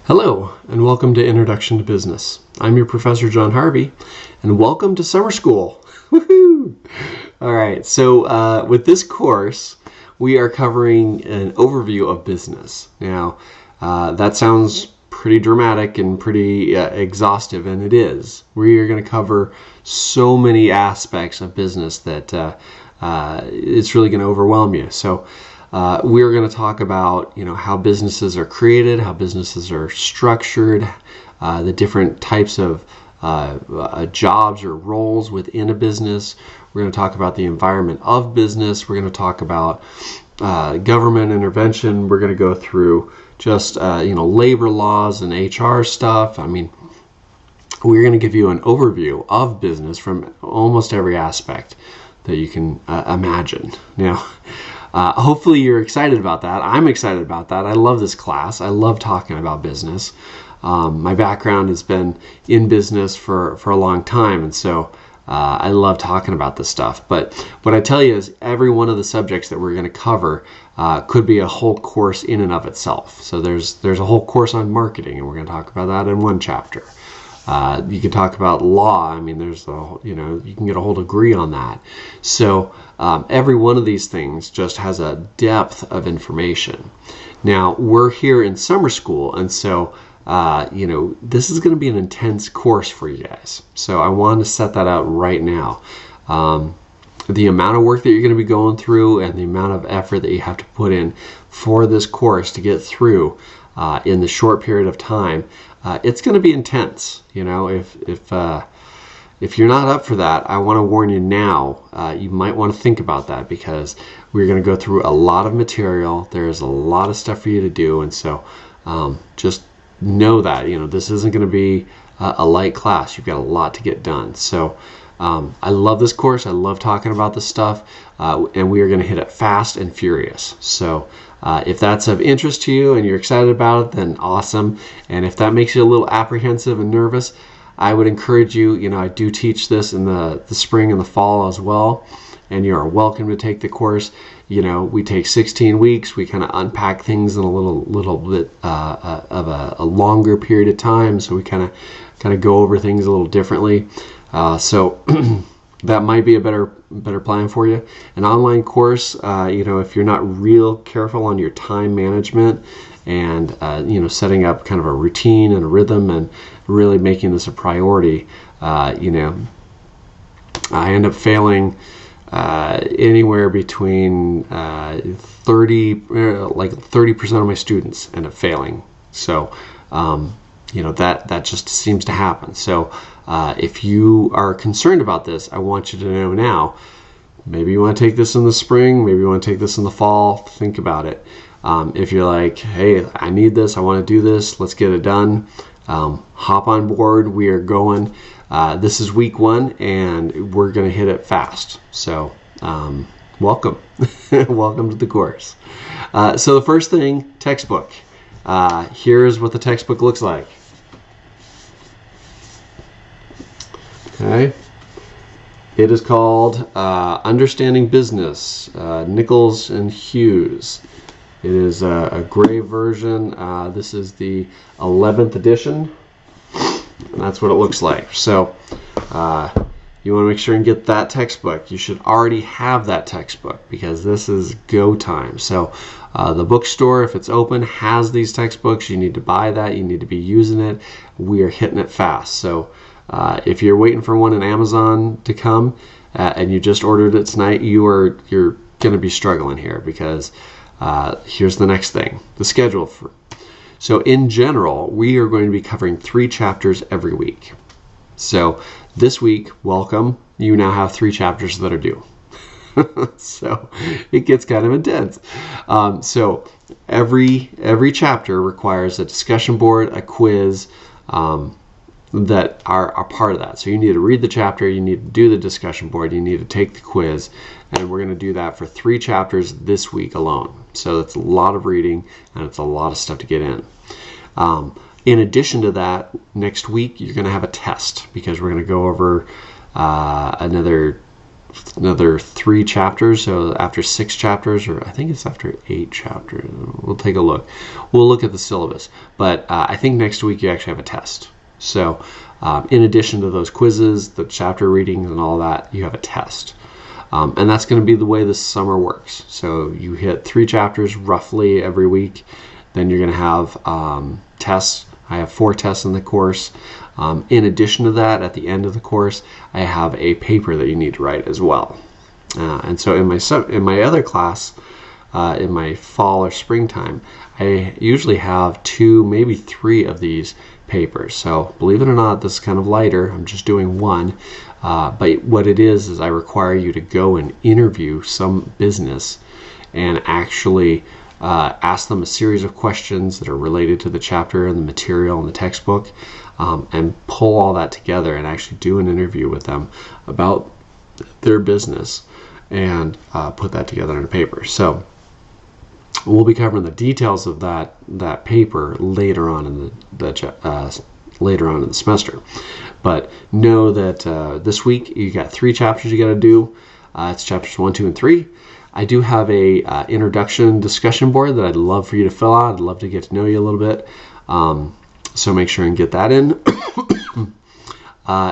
Hello, and welcome to Introduction to Business. I'm your Professor John Harvey, and welcome to summer school. Woohoo! All right, so with this course, we are covering an overview of business. Now, that sounds pretty dramatic and pretty exhaustive, and it is. We are going to cover so many aspects of business that it's really going to overwhelm you. So we're going to talk about, how businesses are created, how businesses are structured, the different types of jobs or roles within a business. We're going to talk about the environment of business. We're going to talk about government intervention. We're going to go through just labor laws and HR stuff. I mean, we're going to give you an overview of business from almost every aspect that you can imagine. Now, hopefully you're excited about that. I'm excited about that. I love this class. I love talking about business. My background has been in business for a long time, and so I love talking about this stuff. But what I tell you is every one of the subjects that we're going to cover could be a whole course in and of itself. So there's a whole course on marketing, and we're going to talk about that in one chapter. You can talk about law. I mean, you can get a whole degree on that. So every one of these things just has a depth of information. Now, we're here in summer school, and so this is going to be an intense course for you guys. So I want to set that out right now. The amount of work that you're going to be going through and the amount of effort that you have to put in for this course to get through in the short period of time, it's going to be intense. If you're not up for that, I want to warn you now. You might want to think about that because we're going to go through a lot of material. There's a lot of stuff for you to do, and so just know that this isn't going to be a light class. You've got a lot to get done. So I love this course. I love talking about this stuff, and we are going to hit it fast and furious. So if that's of interest to you and you're excited about it, then awesome. And if that makes you a little apprehensive and nervous, I would encourage you. I do teach this in the spring and the fall as well, and you are welcome to take the course. We take 16 weeks. We kind of unpack things in a little bit of a longer period of time, so we kind of go over things a little differently. So that might be a better plan for you. An online course, if you're not real careful on your time management and setting up kind of a routine and a rhythm and really making this a priority, I end up failing anywhere between 30% of my students end up failing. So that just seems to happen. So if you are concerned about this, I want you to know now. Maybe you want to take this in the spring, maybe you want to take this in the fall. Think about it. If you're like, hey, I need this, I want to do this, let's get it done, hop on board. We are going. This is week 1, and we're going to hit it fast. So welcome. Welcome to the course. So the first thing, textbook. Here's what the textbook looks like. Okay. It is called Understanding Business, Nichols and Hughes. It is a gray version. This is the 11th edition. And that's what it looks like. So you want to make sure and get that textbook. You should already have that textbook because this is go time. So the bookstore, if it's open, has these textbooks. You need to buy that. You need to be using it. We are hitting it fast. So if you're waiting for one in Amazon to come and you just ordered it tonight, you're going to be struggling here because here's the next thing, the schedule. So in general, we are going to be covering 3 chapters every week. So this week, welcome, you now have 3 chapters that are due. So it gets kind of intense. So every chapter requires a discussion board, a quiz, that are part of that. So you need to read the chapter, you need to do the discussion board, you need to take the quiz, and we're going to do that for 3 chapters this week alone. So that's a lot of reading, and it's a lot of stuff to get in. In addition to that, next week you're going to have a test because we're going to go over another another 3 chapters. So after 6 chapters, or I think it's after 8 chapters, we'll take a look. We'll look at the syllabus. But I think next week you actually have a test. So in addition to those quizzes, the chapter readings and all that, you have a test. And that's going to be the way this summer works. So you hit 3 chapters roughly every week. Then you're going to have tests. I have 4 tests in the course. In addition to that, at the end of the course, I have a paper that you need to write as well. And so in my other class, in my fall or springtime, I usually have 2, maybe 3 of these papers. So believe it or not, this is kind of lighter. I'm just doing 1. But what it is I require you to go and interview some business and actually ask them a series of questions that are related to the chapter and the material and the textbook, and pull all that together and actually do an interview with them about their business and put that together in a paper. So we'll be covering the details of that paper later on in the semester. But know that this week you got 3 chapters you got to do. It's chapters 1, 2, and 3. I do have a introduction discussion board that I'd love for you to fill out. I'd love to get to know you a little bit. So make sure and get that in.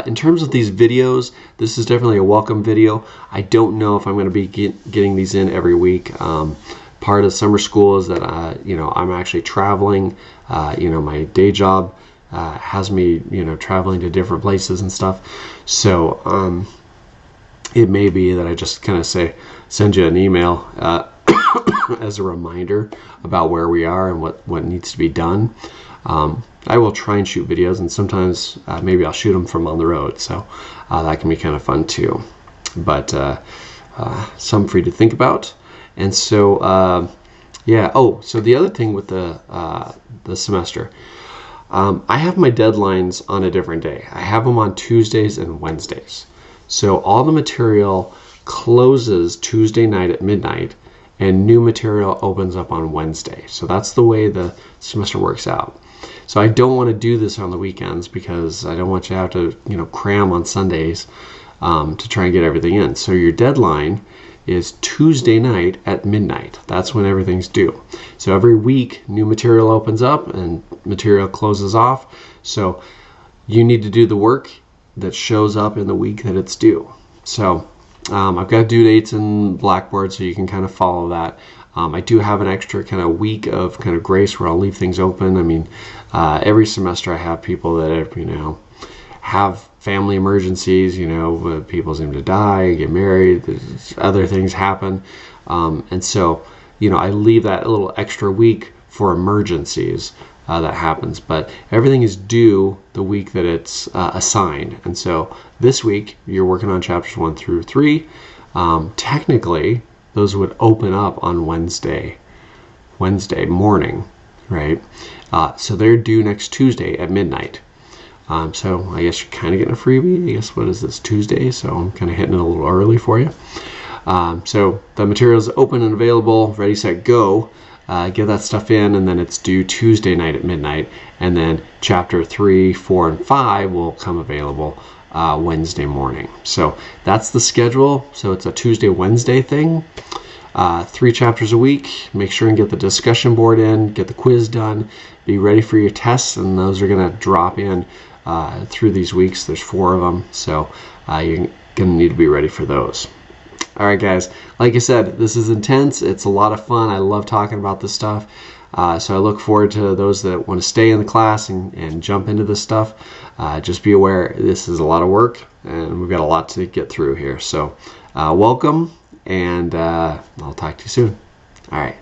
In terms of these videos, this is definitely a welcome video. I don't know if I'm going to be getting these in every week. Part of summer school is that I'm actually traveling. My day job has me traveling to different places and stuff. So it may be that I just kind of send you an email as a reminder about where we are and what needs to be done. I will try and shoot videos, and sometimes maybe I'll shoot them from on the road, so that can be kind of fun too. But some for you to think about. And so yeah. Oh, so the other thing with the semester, I have my deadlines on a different day. I have them on Tuesdays and Wednesdays. So all the material closes Tuesday night at midnight, and new material opens up on Wednesday. So that's the way the semester works out. So I don't want to do this on the weekends because I don't want you to have to cram on Sundays to try and get everything in. So your deadline is Tuesday night at midnight. That's when everything's due. So every week new material opens up and material closes off. So you need to do the work that shows up in the week that it's due. So I've got due dates in Blackboard so you can kind of follow that. I do have an extra kind of week of kind of grace where I'll leave things open. I mean, every semester I have people that have family emergencies, people seem to die, get married, other things happen. And so, I leave that a little extra week for emergencies that happens. But everything is due the week that it's assigned. And so this week you're working on chapters 1 through 3. Technically, those would open up on Wednesday morning, right? So they're due next Tuesday at midnight. So I guess you're kind of getting a freebie. I guess, what is this, Tuesday? So I'm kind of hitting it a little early for you. So the material's open and available, ready, set, go. Get that stuff in, and then it's due Tuesday night at midnight. And then chapter 3, 4, and 5 will come available Wednesday morning. So that's the schedule. So it's a Tuesday, Wednesday thing. 3 chapters a week. Make sure and get the discussion board in, get the quiz done, be ready for your tests, and those are going to drop in through these weeks. There's 4 of them, so you're going to need to be ready for those. All right, guys, like I said, this is intense. It's a lot of fun. I love talking about this stuff. So I look forward to those that want to stay in the class and jump into this stuff. Just be aware, this is a lot of work, and we've got a lot to get through here. So welcome, and I'll talk to you soon. All right.